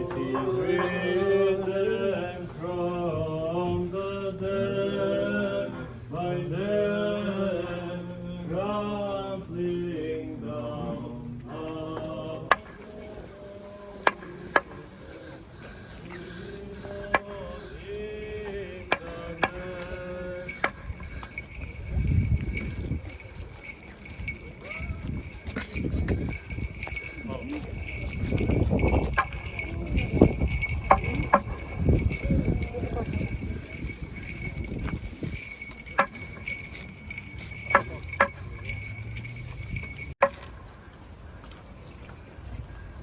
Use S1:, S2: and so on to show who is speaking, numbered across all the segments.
S1: Christ is risen from the dead, by death trampling down up.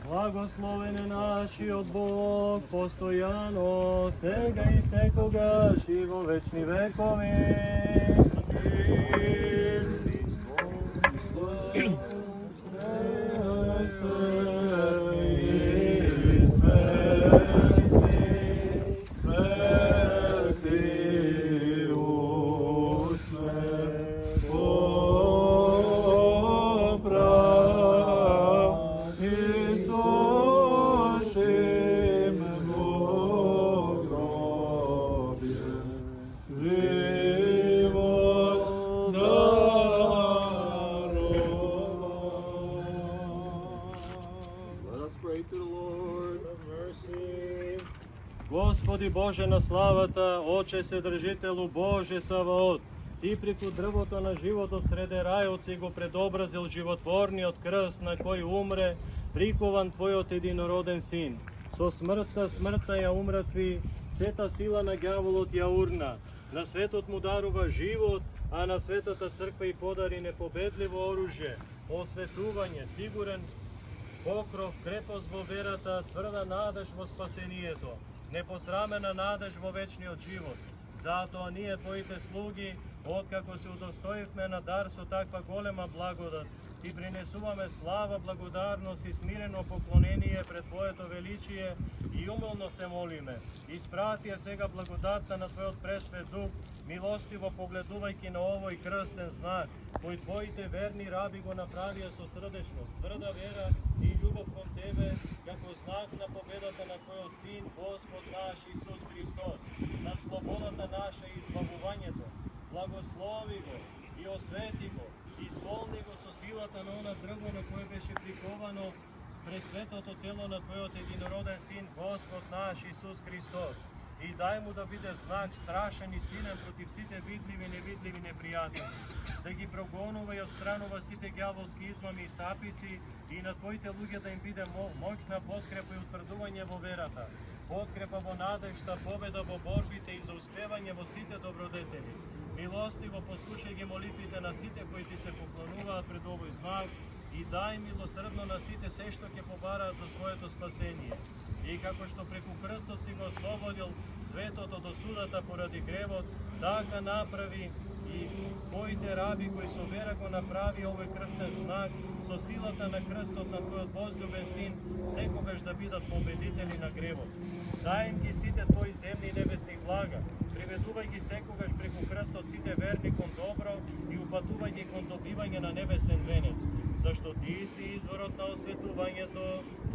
S1: Благословен е нашиот Бог постојано, сега и секогаш и во вечни векови. Господи Боже на славата, Оче Седржителу Боже Саваот, Ти преку дрвото на животот среде рајот си го предобразил животворниот крст на кој умре, прикован Твојот единороден Син. Со смртта ја умратви, сета сила на ѓаволот ја урна. На светот му дарува живот, а на Светата Црква и подари непобедливо оружје, осветување, сигурен покров, крепост во верата, тврда надеж во спасението, непосрамена надеж во вечниот живот. Затоа ние, Твоите слуги, откако се удостоивме на дар со таква голема благодат, Ти принесуваме слава, благодарност и смирено поклонение пред Твоето величие и умилно се молиме. Испрати ја сега благодатта на Твојот пресвет Дух, милостиво погледувајќи на овој крстен знак, кој Твоите верни раби го направија со срдечност, тврда вера и љубов кон Тебе, како знак на победата на Твојот Син, Господ наш Исус Христос, на слободата наша и избавувањето. Благослови го и освети го, исполни го со силата на она дрво на кое беше приковано пресветото тело на Твојот единороден Син, Господ наш Исус Христос. И дај му да биде знак страшен и силен против сите видливи и невидливи непријатели, да ги прогонува и отстранува сите ѓаволски измами и стапици и на Твоите луѓе да им биде моќна подкрепа и утврдување во верата, подкрепа во надежта, победа во борбите и за успевање во сите добродетели. Милостиво послушај ги молитвите на сите кои Ти се поклонуваат пред овој знак и дај милосрдно на сите се што ќе побараат за своето спасение. И како што преку крстот си го ослободил светот од осудата поради гревот, така направи и Твоите раби кои со вера го направи овој крстен знак, со силата на крстот на Твојот возлюбен Син, секогаш да бидат победители на гревот. Дај им ги сите Твои земни и небесни блага, приведувај ги секогаш преку крстот сите верни кон добро и упатувај ги кон добивање на небесен венец, зашто Ти си изворот на осветувањето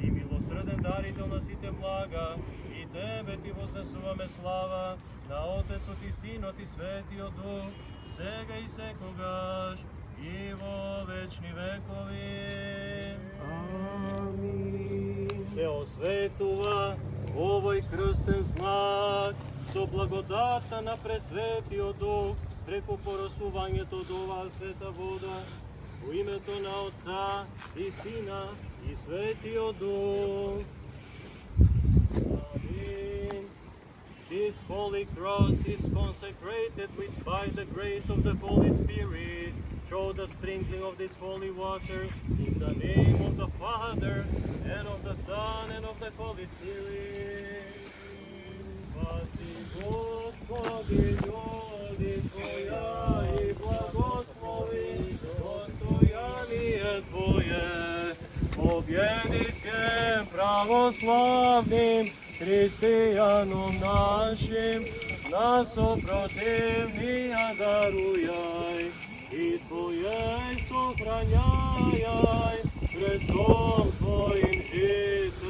S1: и милосрден дарител на сите блага, и Тебе Ти вознесуваме слава, на Отецот и Синот и Светиот Дух, сега и секогаш и во вечни векови. Амин. Се осветува овој крстен знак со благодата на Пресветиот Дух преку порасувањето од оваа света вода, во името на Отца и Сина и Светиот Дух. Amen. This holy cross is consecrated by the grace of the Holy Spirit. Through the sprinkling of this holy water, in the name of the Father, and of the Son, and of the Holy Spirit. Спаси, Господи, люди Твоя, и благослови постояние Твое. Победи всем православным християнам нашим, нас супротивния даруяй, и Твоей сохраняй, Христом Твоим жительством.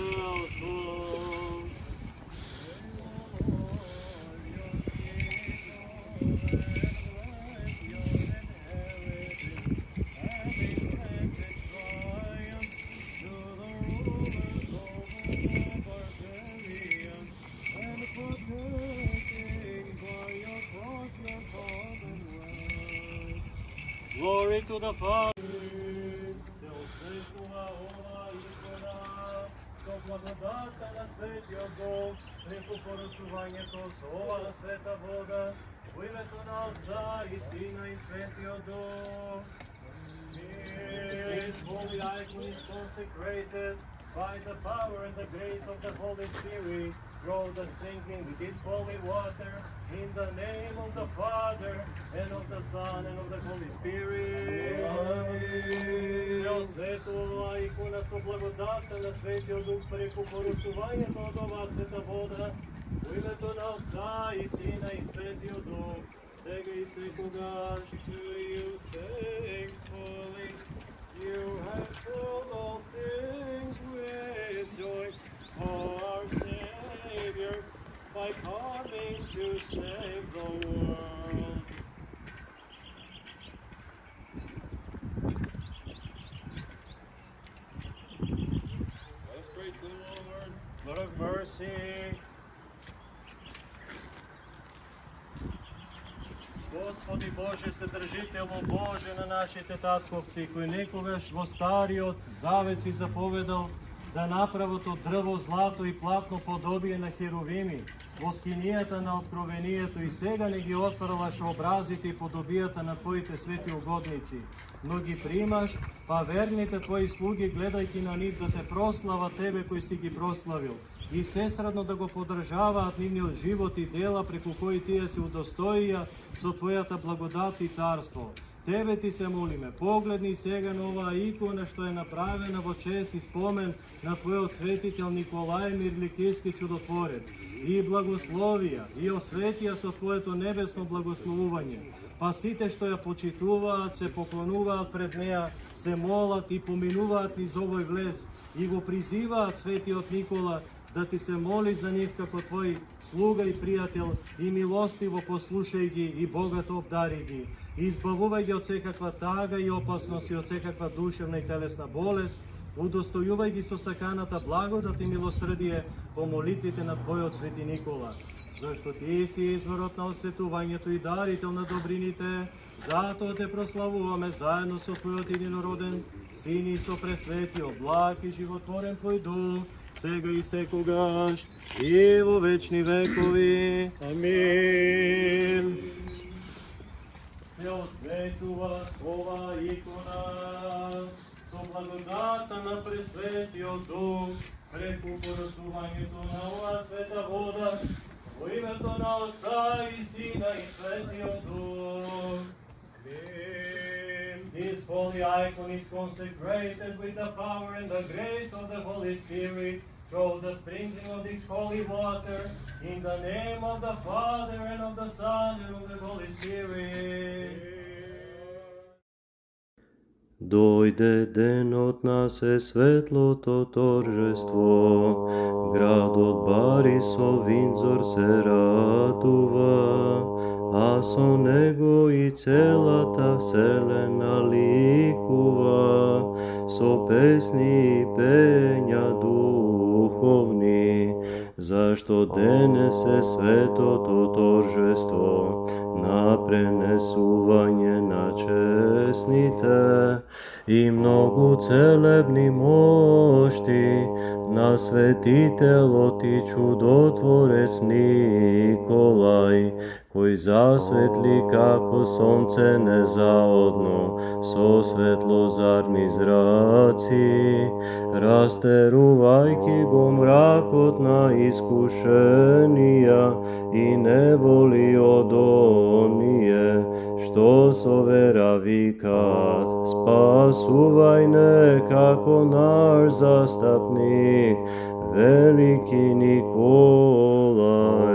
S1: Glory to the Father. Се осветува ова икона со благодата на Светиот Дух, преку порасувањето со ова света вода, во името на Отца и Сина и Светиот Дух. This holy icon is consecrated by the power and the grace of the Holy Spirit, through the sprinkling with this holy water, in the name of the Father, and of the Son, and of the Holy Spirit. Се осветува икона со благодата на Светиот Дух преку порасувањето од оваа света вода, во името на Отца и Сина и Светиот Дух, сега и секогаш. To you thankfully, you have filled all things with joy, our Savior, by coming to save the world. Let us pray to the Lord. Lord of mercy. Господи Боже, Вседржителу Боже на нашите татковци, кои некогаш во Стариот Завет си заповедал да направат од дрво, злато и платно подобие на херовими во скинијата на откровението, и сега не ги отфрлаш образите и подобијата на Твоите свети угодници, но ги примаш, па верните Твои слуги, гледајќи на нив, да те прослават Тебе кој си ги прославил, и сестрадно да го поддржаваат нивниот живот и дела преку кои тие се удостоија со Твојата благодат и царство. Тебе Ти се молиме, погледни сега на оваа икона што е направена во чест и спомен на Твојот светител Николај Мирликиски чудотворец, и благословија и осветија со Твоето небесно благословување, па сите што ја почитуваат, се поклонуваат пред неа, се молат и поминуваат низ овој влез, и го призиваат светиот Никола да Ти се моли за нив како Твој слуга и пријател, и милостиво послушај ги и богато обдари ги. Избавувај ги од секаква тага и опасност и од секаква душевна и телесна болест, удостојувај ги со саканата благодат и милосрдие по молитвите на Твојот свети Никола. Зашто Ти си изворот на осветувањето и дарител на добрините, затоа Те прославуваме заедно со Твојот единороден Син и со пресветиот, благ и животворен Твој Дух, сега и секогаш, и во вечни векови. Амин. Се осветува ова икона со благодата на пресветиот Дух, преку порасувањето на оваа света вода, во името на Отца и Сина и Светиот Дух. This holy icon is consecrated with the power and the grace of the Holy Spirit, through the sprinkling of this holy water, in the name of the Father, and of the Son, and of the Holy Spirit.
S2: Дојде денот на се светлото торжество, градот бари со Виндзор се радува, а со него и целата вселена ликува, со песни и пења духовни, зашто денес е светото торжество на пренесување на честните и многу целебни мошти на светителот и чудотворец Николај, кој засветли како сонце незаодно со светлозарни зраци, растерувајќи го мракот на искушенија и неволи од оние што со вера викат: спасувај не како наш застапник, велики Николај.